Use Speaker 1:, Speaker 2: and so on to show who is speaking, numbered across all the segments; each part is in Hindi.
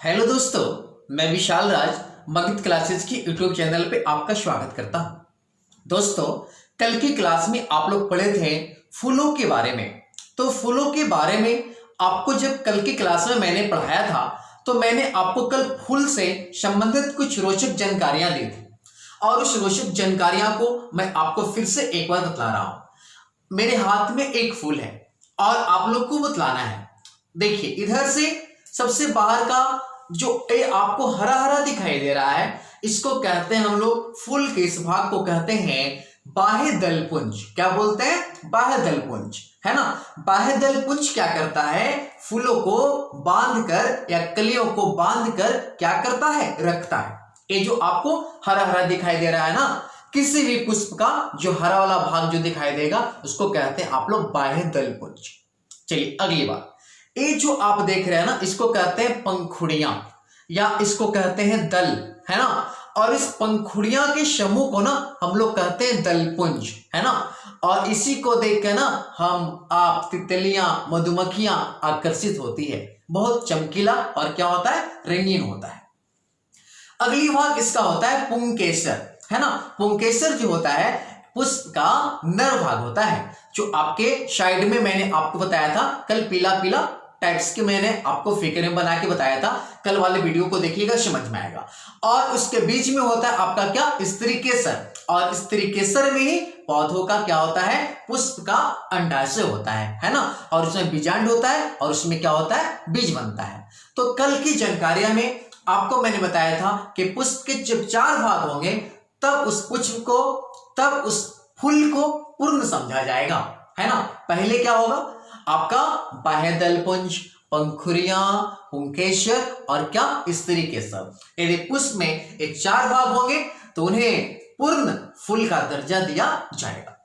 Speaker 1: हेलो दोस्तों, मैं विशाल राज मगध क्लासेस की यूट्यूब चैनल पे आपका स्वागत करता हूं। दोस्तों, कल की क्लास में आप लोग पढ़े थे फूलों के बारे में। तो फूलों के बारे में आपको जब कल की क्लास में मैंने पढ़ाया था तो मैंने आपको कल फूल से संबंधित कुछ रोचक जानकारियां दी थी और उस रोचक जानकारियां को मैं आपको फिर से एक बार बतला रहा हूं। मेरे हाथ में एक फूल है और आप लोग को बतलाना है। देखिए, इधर से सबसे बाहर का जो ए आपको हरा हरा दिखाई दे रहा है, इसको कहते हैं हम लोग, फूल के इस भाग को कहते हैं बाह्य दल पुंज। क्या बोलते हैं? बाह्य दल पुंज, है ना। बाह्य दल पुंज क्या करता है? फूलों को बांधकर या कलियों को बांधकर क्या करता है? रखता है। ये जो आपको हरा हरा दिखाई दे रहा है ना, किसी भी पुष्प का जो हरा वाला भाग जो दिखाई देगा उसको कहते हैं आप लोग बाह्य दल पुंज। चलिए अगली बात, ये जो आप देख रहे हैं ना, इसको कहते हैं पंखुड़ियां या इसको कहते हैं दल, है ना। और इस पंखुड़ियां के समूह को ना हम लोग कहते हैं दलपुंज, है ना। और इसी को देख के ना हम आप तितलियां मधुमक्खियां आकर्षित होती है। बहुत चमकीला और क्या होता है? रंगीन होता है। अगली भाग इसका होता है पुंकेसर, है ना। पुंकेसर जो होता है पुष्प का नर भाग होता है, जो आपके साइड में मैंने आपको बताया था कल, पीला पीला टाइप्स के मैंने आपको फिगर में बना के बताया था। कल वाले वीडियो को देखिएगा, समझ में आएगा। और उसके बीच में होता है आपका क्या? स्त्री केसर। और स्त्री केसर में ही पौधों का क्या होता है? पुष्प का अंडाशय होता है ना। और उसमें बीजांड होता है और उसमें क्या होता है? बीज बनता है। तो कल की जानकारियां में आपको मैंने बताया था कि पुष्प के जब 4 भाग होंगे तब उस पुष्प को, तब उस फूल को पूर्ण समझा जाएगा, है ना। पहले क्या होगा? आपका बाह्य दल पुंज, पंखुड़ियां, पुंकेसर और क्या? स्त्री केसर। यदि पुष्प में एक 4 भाग होंगे तो उन्हें पूर्ण फूल का दर्जा दिया जाएगा।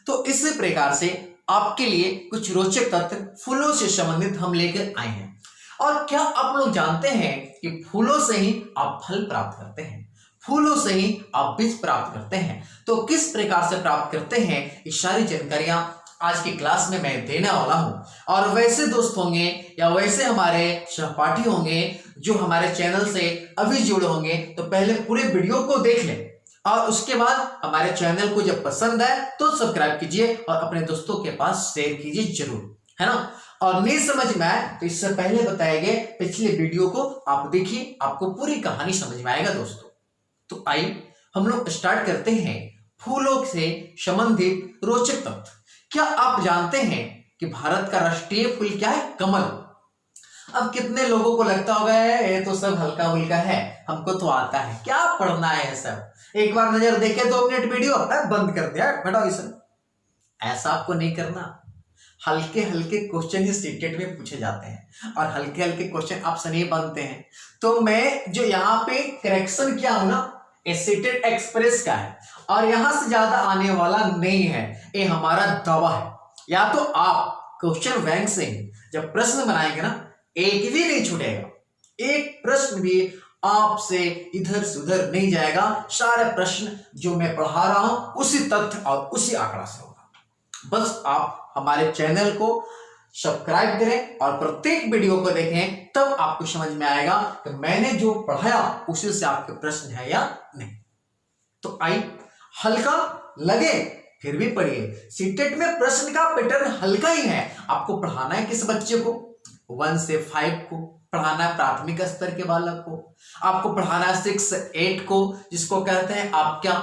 Speaker 1: तो इस प्रकार से आपके लिए कुछ रोचक तथ्य फूलों से संबंधित हम लेकर आए हैं। और क्या आप लोग जानते हैं कि फूलों से ही आप फल प्राप्त करते हैं, फूलों से ही आप बीज प्राप्त करते हैं। तो किस प्रकार से प्राप्त करते हैं, ये सारी जानकारियां आज की क्लास में मैं देने वाला हूं। और वैसे दोस्त होंगे या वैसे हमारे सहपाठी होंगे जो हमारे चैनल से अभी जुड़े होंगे, तो पहले पूरे वीडियो को देख लें और उसके बाद हमारे चैनल को जब पसंद आए तो सब्सक्राइब कीजिए और अपने दोस्तों के पास शेयर कीजिए जरूर, है ना। और नहीं समझ में आए तो इससे पहले बताए गए पिछले वीडियो को आप देखिए, आपको पूरी कहानी समझ में आएगा दोस्तों। तो आइए हम लोग स्टार्ट करते हैं फूलों से संबंधित रोचक तथ्य। क्या आप जानते हैं कि भारत का राष्ट्रीय फूल क्या है? कमल। अब कितने लोगों को लगता होगा ये तो सब हल्का फुल्का है, हमको तो आता है, क्या पढ़ना है सब, एक बार नजर देखे 2 मिनट वीडियो बंद कर दिया, हटाओ इसे। ऐसा आपको नहीं करना। हल्के हल्के क्वेश्चन ही सीटेट में पूछे जाते हैं और हल्के हल्के क्वेश्चन आपसे नहीं बनते हैं। तो मैं जो यहाँ पे करेक्शन किया हूं ना, ये सीटेट एक्सप्रेस का है और यहां से ज्यादा आने वाला नहीं है, ये हमारा दावा है। या तो आप क्वेश्चन बैंक से जब प्रश्न बनाएंगे ना, एक भी नहीं छूटेगा, एक प्रश्न भी आपसे इधर से उधर नहीं जाएगा। सारे प्रश्न जो मैं पढ़ा रहा हूं उसी तथ्य और उसी आंकड़ा से होगा। बस आप हमारे चैनल को सब्सक्राइब करें और प्रत्येक वीडियो को देखें, तब आपको समझ में आएगा कि मैंने जो पढ़ाया उसी से आपके प्रश्न है या नहीं। तो आई हल्का लगे फिर भी पढ़िए। सीटेट में प्रश्न का पैटर्न हल्का ही है। आपको पढ़ाना है किस बच्चे को? 1 से 5 को पढ़ाना है, प्राथमिक स्तर के बालक को। आपको पढ़ाना है 6 से 8 को, जिसको कहते हैं आप क्या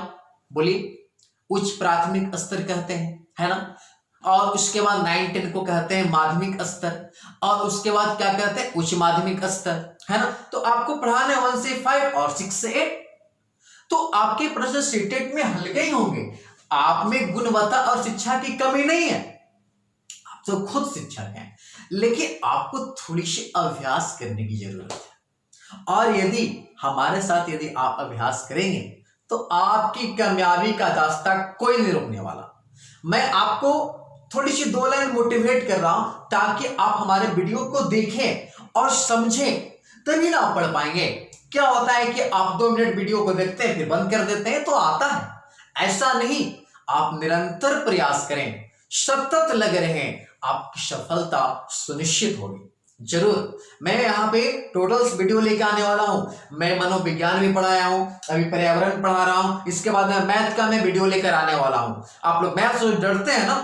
Speaker 1: बोलिए? उच्च प्राथमिक स्तर कहते हैं, है ना। और उसके बाद 9, 10 को कहते हैं माध्यमिक स्तर, और उसके बाद क्या कहते हैं? उच्च माध्यमिक स्तर, है ना। तो आपको पढ़ाना है 1 से 5 और 6 से 8। तो आपके प्रश्न सीटेट में हल्के ही होंगे। आप में गुणवत्ता और शिक्षा की कमी नहीं है, आप तो खुद शिक्षक हैं, लेकिन आपको थोड़ी सी अभ्यास करने की जरूरत है। और यदि हमारे साथ यदि आप अभ्यास करेंगे तो आपकी कामयाबी का रास्ता कोई नहीं रोकने वाला। मैं आपको थोड़ी सी 2 लाइन मोटिवेट कर रहा हूं ताकि आप हमारे वीडियो को देखें और समझें, तभी ना आप पढ़ पाएंगे। क्या होता है कि आप 2 मिनट वीडियो को देखते हैं फिर बंद कर देते हैं, तो आता है, ऐसा नहीं। आप निरंतर प्रयास करें, सतत लगे रहें, आपकी सफलता सुनिश्चित होगी। जरूर। मैं यहाँ पे टोटल्स वीडियो लेके आने वाला हूँ। मैं मनोविज्ञान भी पढ़ाया हूँ, अभी पर्यावरण पढ़ा रहा हूँ, इसके बाद में मैथ का मैं वीडियो लेकर आने वाला हूँ। आप लोग मैथ से डरते हैं ना,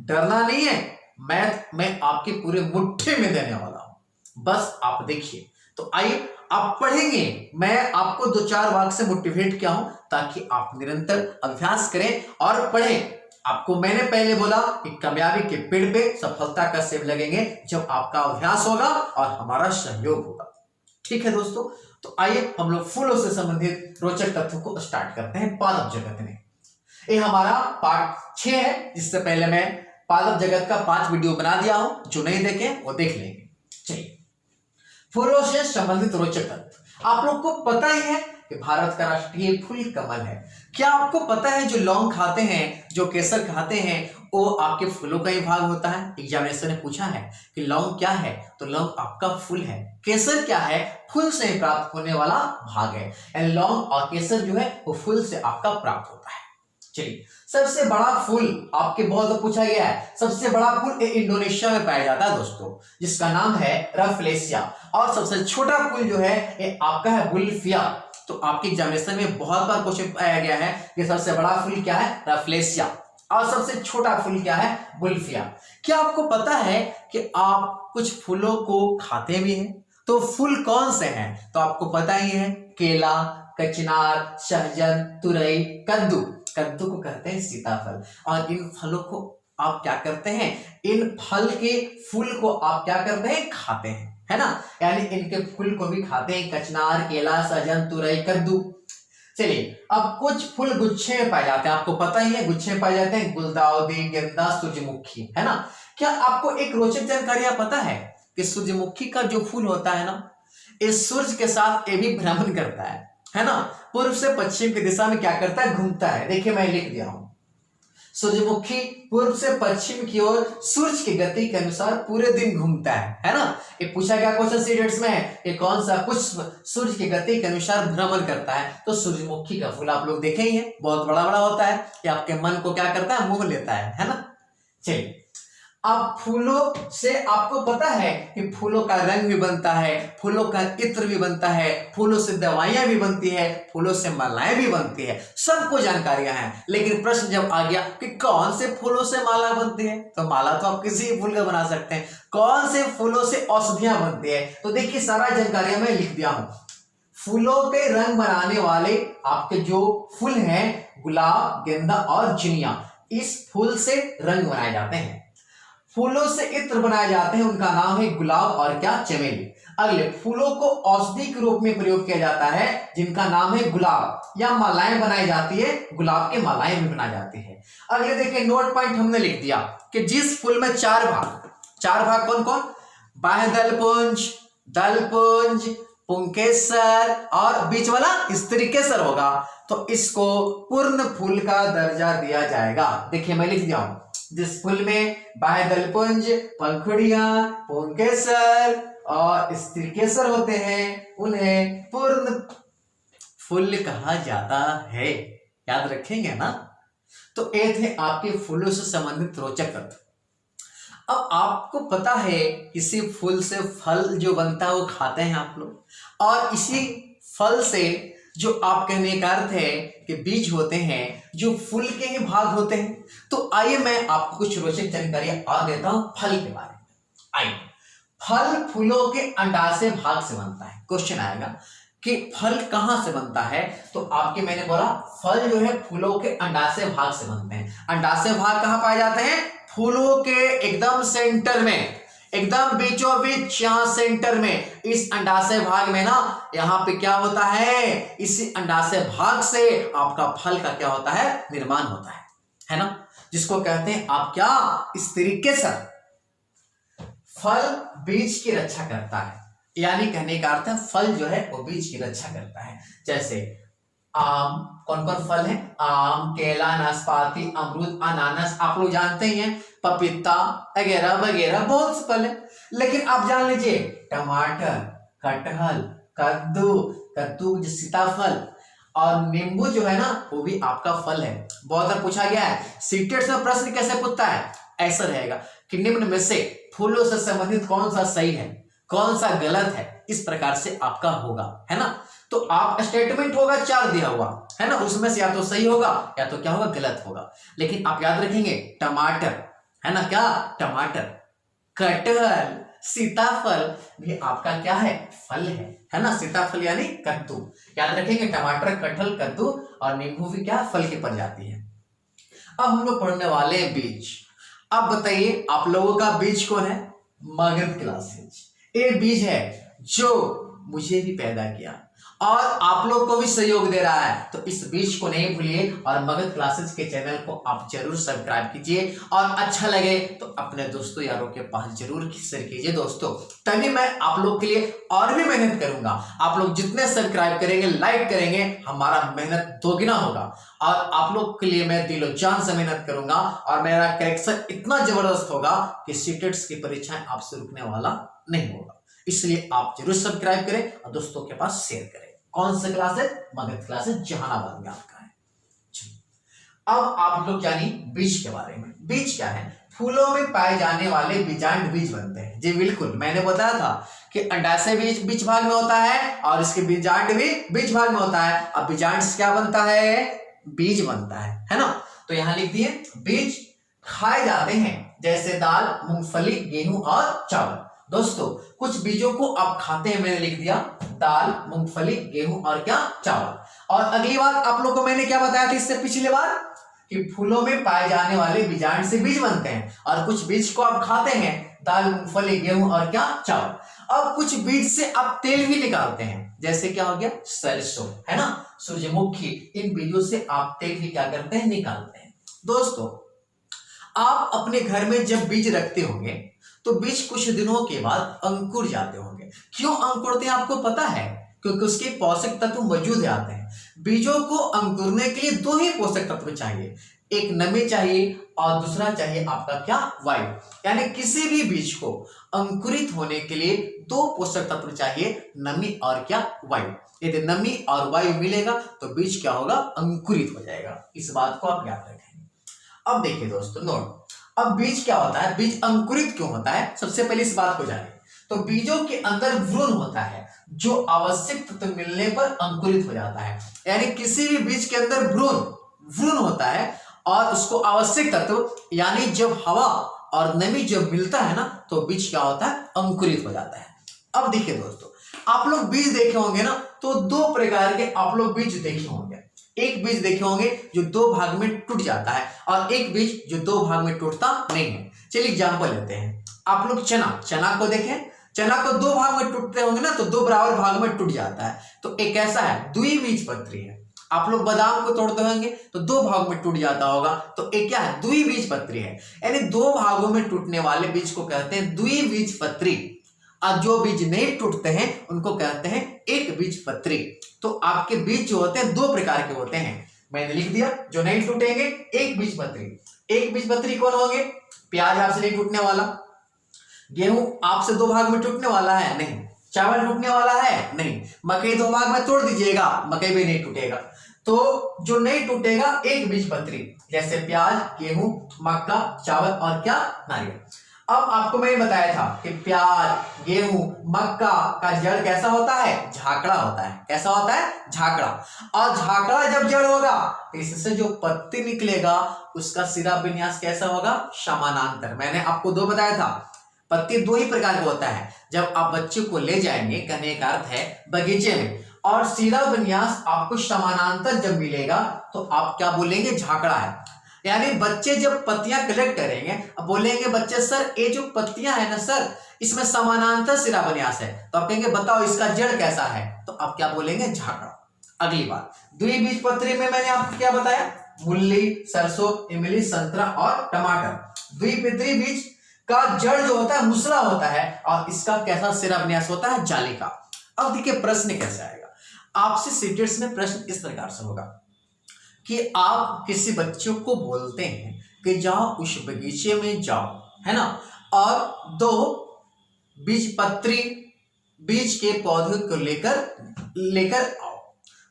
Speaker 1: डरना नहीं है। मैथ मैं आपके पूरे मुट्ठी में देने वाला हूँ, बस आप देखिए। तो आइए आप पढ़ेंगे, मैं आपको 2-4 वाक्य से मोटिवेट किया हूं ताकि आप निरंतर अभ्यास करें और पढ़ें। आपको मैंने पहले बोला कि कामयाबी के पेड़ पे सफलता का सेब लगेंगे जब आपका अभ्यास होगा और हमारा सहयोग होगा। ठीक है दोस्तों, तो आइए हम लोग फूलों से संबंधित रोचक तथ्यों को स्टार्ट करते हैं। पादप जगत में ये हमारा पार्ट 6 है, जिससे पहले मैं पादप जगत का 5 वीडियो बना दिया हूं, जो नहीं देखे वो देख लेंगे। चलिए, फूलों से संबंधित रोचक तथ्य। आप लोग को पता ही है कि भारत का राष्ट्रीय फूल कमल है। क्या आपको पता है जो लौंग खाते हैं, जो केसर खाते हैं, वो आपके फूलों का ही भाग होता है? एग्जामिनेशन ने पूछा है कि लौंग क्या है, तो लौंग आपका फूल है। केसर क्या है? फूल से प्राप्त होने वाला भाग है। यानी लौंग और केसर जो है वो फूल से आपका प्राप्त होता है। चलिए, सबसे बड़ा फूल आपके बहुत पूछा गया है। सबसे बड़ा फूल इंडोनेशिया में पाया जाता है दोस्तों, जिसका नाम है रफलेसिया। और सबसे छोटा फूल जो है ये आपका है बुल्फिया। तो आपके एग्जामिनेशन में बहुत बार क्वेश्चन पाया गया है कि सबसे बड़ा फूल क्या है? रफलेसिया। और सबसे छोटा फूल क्या है? बुल्फिया। क्या आपको पता है कि आप कुछ फूलों को खाते भी हैं? तो फूल कौन से हैं? तो आपको पता ही है, केला, कचनार, सहजन, तुरई, कद्दू। कद्दू को कहते हैं सीताफल। और इन फलों को आप क्या करते हैं? इन फल के फूल को आप क्या करते हैं? खाते हैं, है ना। यानी इनके फूल को भी खाते हैं, कचनार, केला, सहजन, तुरई, कद्दू। चलिए, अब कुछ फूल गुच्छे में पाए जाते हैं। आपको पता ही है गुच्छे में पाए जाते हैं, गुलदाउदी, गेंदा, सूरजमुखी, है ना। क्या आपको एक रोचक जानकारी पता है कि सूरजमुखी का जो फूल होता है ना, इस सूर्य के साथ ये भी भ्रमण करता है ना। पूर्व से पश्चिम की दिशा में क्या करता है? घूमता है। देखिए मैं लिख दिया हूं, सूरजमुखी पूर्व से पश्चिम की ओर सूर्य की गति के अनुसार पूरे दिन घूमता है ना। ये पूछा गया क्वेश्चन सीरीज में, ये कौन सा पुष्प सूर्य की गति के अनुसार भ्रमण करता है? तो सूरजमुखी का फूल आप लोग देखे ही है, बहुत बड़ा बड़ा होता है। ये आपके मन को क्या करता है? मोह लेता है ना। चलिए, अब फूलों से आपको पता है कि फूलों का रंग भी बनता है, फूलों का इत्र भी बनता है, फूलों से दवाइयां भी बनती है, फूलों से मालाएं भी बनती है। सबको जानकारियां हैं। लेकिन प्रश्न जब आ गया कि कौन से फूलों से माला बनती है, तो माला तो आप किसी फूल का बना सकते हैं। कौन से फूलों से औषधियां बनती है, तो देखिए सारा जानकारियां मैं लिख दिया हूं। फूलों के रंग बनाने वाले आपके जो फूल हैं, गुलाब, गेंदा और चिनिया, इस फूल से रंग बनाए जाते हैं। फूलों से इत्र बनाए जाते हैं, उनका नाम है गुलाब और क्या? चमेली। अगले, फूलों को औषधि के रूप में प्रयोग किया जाता है, जिनका नाम है गुलाब, या मालाएं बनाई जाती है, गुलाब के मालाएं भी बनाई जाती है। अगले देखिए, नोट पॉइंट हमने लिख दिया कि जिस फूल में 4 भाग कौन कौन? बाह्य दलपुंज, दलपुंज, पुंकेसर और बीच वाला स्त्रीकेसर होगा, तो इसको पूर्ण फूल का दर्जा दिया जाएगा। देखिए मैं लिख दिया हूं, जिस फूल में बाह्य दलपुंज, पंखुड़ियां, पुंकेसर और स्त्रीकेसर होते हैं, उन्हें पूर्ण फूल कहा जाता है। याद रखेंगे ना। तो ये थे आपके फूलों से संबंधित रोचक तथ्य। अब आपको पता है इसी फूल से फल जो बनता है वो खाते हैं आप लोग, और इसी फल से जो आप कहने का अर्थ है कि बीज होते हैं, जो फूल के ही भाग होते हैं। तो आइए मैं आपको कुछ रोचक जानकारी और देता हूं फल के बारे में। आइए, फल फूलों के अंडाशय भाग से बनता है। क्वेश्चन आएगा कि फल कहां से बनता है, तो आपके मैंने बोला फल जो है फूलों के अंडाशय भाग से बनते हैं। अंडाशय भाग कहां पाए जाते हैं? फूलों के एकदम सेंटर में, एकदम बीचों बीच, यहां सेंटर में, इस अंडाशय भाग में ना, यहां पे क्या होता है? इसी अंडाशय भाग से आपका फल का क्या होता है? निर्माण होता है ना, जिसको कहते हैं आप क्या? स्त्रीकेसर। फल बीज की रक्षा करता है, यानी कहने का अर्थ है फल जो है वो बीज की रक्षा करता है। जैसे आम, कौन कौन फल है? आम, केला, नाशपाती, अमरूद, अनानास, आप लोग जानते ही हैं, पपीता वगैरह वगैरह बहुत से फल है। लेकिन आप जान लीजिए टमाटर, कटहल, कद्दू जो सीताफल और नींबू जो है ना, वो भी आपका फल है। बहुत बार पूछा गया है सीटेट में, प्रश्न कैसे पूछता है? ऐसा रहेगा कि निम्न में से फूलों से संबंधित कौन सा सही है? कौन सा गलत है, इस प्रकार से आपका होगा, है ना। तो आप स्टेटमेंट होगा 4 दिया हुआ, है ना, उसमें से या तो सही होगा या तो क्या होगा, गलत होगा। लेकिन आप याद रखेंगे टमाटर, है ना, क्या टमाटर, कटहल, सीताफल भी आपका क्या है, फल है ना, सीताफल यानी कद्दू। याद रखेंगे टमाटर, कटहल, कद्दू और नींबू भी क्या फल की प्रजाति है। अब हम लोग पढ़ने वाले हैं बीज। अब बताइए आप लोगों का बीज कौन है, मगध क्लासेज। ये बीज है जो मुझे भी पैदा किया और आप लोग को भी सहयोग दे रहा है, तो इस बीज को नहीं भूलिए और मगध क्लासेज के चैनल को आप जरूर सब्सक्राइब कीजिए और अच्छा लगे तो अपने दोस्तों यारों के पास जरूर शेयर कीजिए दोस्तों, तभी मैं आप लोग के लिए और भी मेहनत करूंगा। आप लोग जितने सब्सक्राइब करेंगे, लाइक करेंगे, हमारा मेहनत दोगुना होगा और आप लोग के लिए मैं दिलो जान से मेहनत करूंगा और मेरा करेक्शन इतना जबरदस्त होगा कि सीटेट्स की परीक्षाएं आपसे रुकने वाला नहीं होगा। इसलिए आप जरूर सब्सक्राइब करें और दोस्तों के पास शेयर करें। कौन सा क्लास है, मगध क्लास है, जहानाबाद में आपका है। अब आप लोग जानिए बीज के बारे में। बीज क्या है, फूलों में पाए जाने वाले बीजांड बीज बनते हैं। जी बिल्कुल, मैंने बताया था कि अंडाशय बीज बीज भाग में होता है और इसके बीजांड भी बीज भाग में होता है। अब बीजांड से क्या बनता है, बीज बनता है ना। तो यहां लिख दिए बीज खाए जाते हैं, जैसे दाल, मूंगफली, गेहूं और चावल। दोस्तों कुछ बीजों को आप खाते हैं, मैंने लिख दिया दाल, मूंगफली, गेहूं और क्या चावल। और अगली बात आप लोग को मैंने क्या बताया था इससे पिछली बार, कि फूलों में पाए जाने वाले बीजांड से बीज बनते हैं और कुछ बीज को आप खाते हैं, दाल, मूंगफली, गेहूं और क्या चावल। अब कुछ बीज से आप तेल भी निकालते हैं, जैसे क्या हो गया सरसों, है ना, सूरजमुखी, इन बीजों से आप तेल भी क्या करते हैं, निकालते हैं। दोस्तों आप अपने घर में जब बीज रखते होंगे तो बीज कुछ दिनों के बाद अंकुर जाते होंगे। क्यों अंकुरते हैं आपको पता है, क्योंकि उसके पोषक तत्व मौजूद आते हैं। बीजों को अंकुरने के लिए 2 ही पोषक तत्व चाहिए, एक नमी चाहिए और दूसरा चाहिए आपका क्या, वायु। यानी किसी भी बीज को अंकुरित होने के लिए 2 पोषक तत्व चाहिए, नमी और क्या, वायु। यदि नमी और वायु मिलेगा तो बीज क्या होगा, अंकुरित हो जाएगा। इस बात को आप याद रखेंगे। अब देखिए दोस्तों नोट, अब बीज क्या होता है, बीज अंकुरित क्यों होता है, सबसे पहले इस बात को जानिए। तो बीजों के अंदर भ्रूण होता है जो आवश्यक तत्व मिलने पर अंकुरित हो जाता है। यानी किसी भी बीज के अंदर भ्रूण होता है और उसको आवश्यक तत्व यानी जब हवा और नमी जब मिलता है ना तो बीज क्या होता है, अंकुरित हो जाता है। अब देखिए दोस्तों आप लोग बीज देखे होंगे ना, तो 2 प्रकार के आप लोग बीज देखे होंगे। एक बीज देखे होंगे जो 2 भाग में टूट जाता है और एक बीज जो 2 भाग में टूटता नहीं है। चलिए एग्जांपल लेते हैं, आप लोग चना को देखें, चना को 2 भाग में टूटते होंगे ना, तो 2 बराबर भाग में टूट जाता है। तो एक ऐसा है द्विबीजपत्री है। आप लोग बादाम को तोड़ते होंगे तो 2 भाग में टूट जाता होगा, तो एक क्या है, द्विबीजपत्री है। यानी 2 भागों में टूटने वाले बीज को कहते हैं द्विबीजपत्री और जो बीज नहीं टूटते हैं उनको कहते हैं एक बीजपत्री। तो आपके बीज जो होते हैं 2 प्रकार के होते हैं, मैंने लिख दिया, जो नहीं टूटेंगे एक बीजपत्री। एक बीजपत्री कौन होंगे, प्याज आपसे नहीं टूटने वाला, गेहूं आपसे 2 भाग में टूटने वाला है नहीं, चावल टूटने वाला है नहीं, मकई 2 भाग में तोड़ दीजिएगा, मकई भी नहीं टूटेगा। तो जो नहीं टूटेगा एक बीजपत्री, जैसे प्याज, गेहूं, मक्का, चावल और क्या, नारियल। अब आपको मैंने बताया था कि प्याज, गेहूं, मक्का का जड़ कैसा होता है, झाकड़ा होता है। कैसा होता है, झाकड़ा। और झाकड़ा जब जड़ होगा तो इससे जो पत्ती निकलेगा उसका सिरा विन्यास कैसा होगा, समानांतर। मैंने आपको 2 बताया था, पत्ती 2 ही प्रकार का होता है। जब आप बच्चे को ले जाएंगे, कहने का अर्थ है बगीचे में, और सिरा विन्यास आपको समानांतर जब मिलेगा तो आप क्या बोलेंगे, झाकड़ा है। यानी बच्चे जब पत्तियां कलेक्ट करेंगे, अब बोलेंगे बच्चे सर ये जो पत्तियां है ना सर, इसमें समानांतर सिरा विन्यास है, तो आप कहेंगे बताओ इसका जड़ कैसा है, तो आप क्या बोलेंगे, झाकड़ा। अगली बात, द्विबीजपत्री में मैंने आपको क्या बताया, मूली, सरसों, इमली, संतरा और टमाटर। द्विबीजपत्री बीज का जड़ जो होता है मुसरा होता है और इसका कैसा सिरा विन्यास होता है, जाली का। अब देखिए प्रश्न कैसे आएगा, आपसे सीटेट्स में प्रश्न इस प्रकार से होगा कि आप किसी बच्चों को बोलते हैं कि जाओ उस बगीचे में जाओ, है ना, और 2 बीजपत्री बीज के पौधे को लेकर आओ।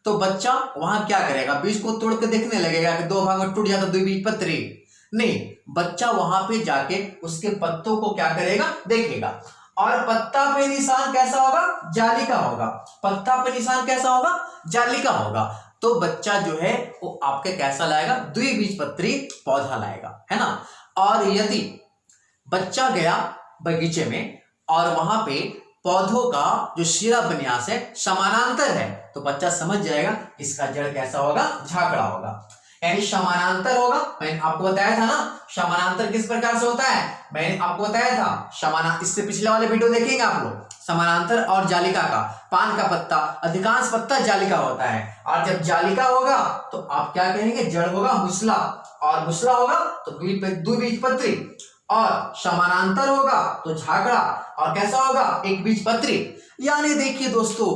Speaker 1: तो बच्चा वहां क्या करेगा, बीज को तोड़ के देखने लगेगा कि 2 भाग में टूट जाता द्विबीजपत्री नहीं, बच्चा वहां पे जाके उसके पत्तों को क्या करेगा, देखेगा और पत्ता पे निशान कैसा होगा, जाली का होगा। पत्ता पे निशान कैसा होगा, जाली का होगा। तो बच्चा जो है वो आपके कैसा लाएगा, द्विबीजपत्री पौधा लाएगा, है ना। और यदि बच्चा गया बगीचे में और वहां पे पौधों का जो शिरा विन्यास है समानांतर है, तो बच्चा समझ जाएगा इसका जड़ कैसा होगा, झाकड़ा होगा, यानी समानांतर होगा। मैंने आपको बताया था ना समानांतर किस प्रकार से होता है, मैंने आपको बताया था समानांतर, इससे पिछले वाले वीडियो देखेंगे आप लोग। समानांतर और जालिका का, पान का पत्ता, अधिकांश पत्ता जालिका होता है, और जब जालिका होगा तो आप क्या कहेंगे, जड़ होगा मुसला, और मुसला होगा तो द्विबीजपत्री, और समानांतर होगा तो झाकड़ा, और कैसा होगा, एक बीजपत्री। यानी देखिए दोस्तों,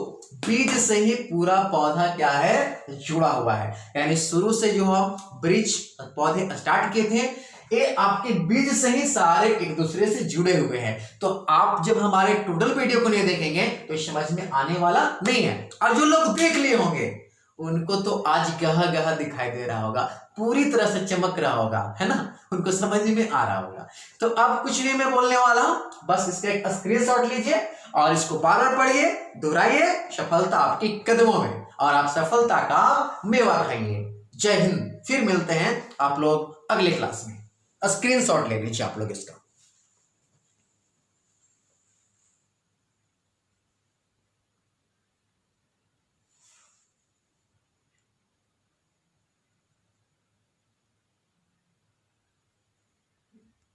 Speaker 1: बीज से ही पूरा पौधा क्या है, जुड़ा हुआ है। यानी शुरू से जो हम वृक्ष पौधे स्टार्ट किए थे, ये आपके बीज से ही सारे एक दूसरे से जुड़े हुए हैं। तो आप जब हमारे टोटल वीडियो को नहीं देखेंगे तो समझ में आने वाला नहीं है। और जो लोग देख लिए होंगे उनको तो आज गहा गहा दिखाई दे रहा होगा, पूरी तरह से चमक रहा होगा, है ना, उनको समझ में आ रहा होगा। तो अब कुछ नहीं मैं बोलने वाला हूं, बस इसका एक स्क्रीनशॉट लीजिए और इसको बार बार पढ़िए, दोहराइए, सफलता आपके कदमों में, और आप सफलता का मेवा खाइए। जय हिंद। फिर मिलते हैं आप लोग अगले क्लास में। स्क्रीनशॉट ले लीजिए आप लोग इसका।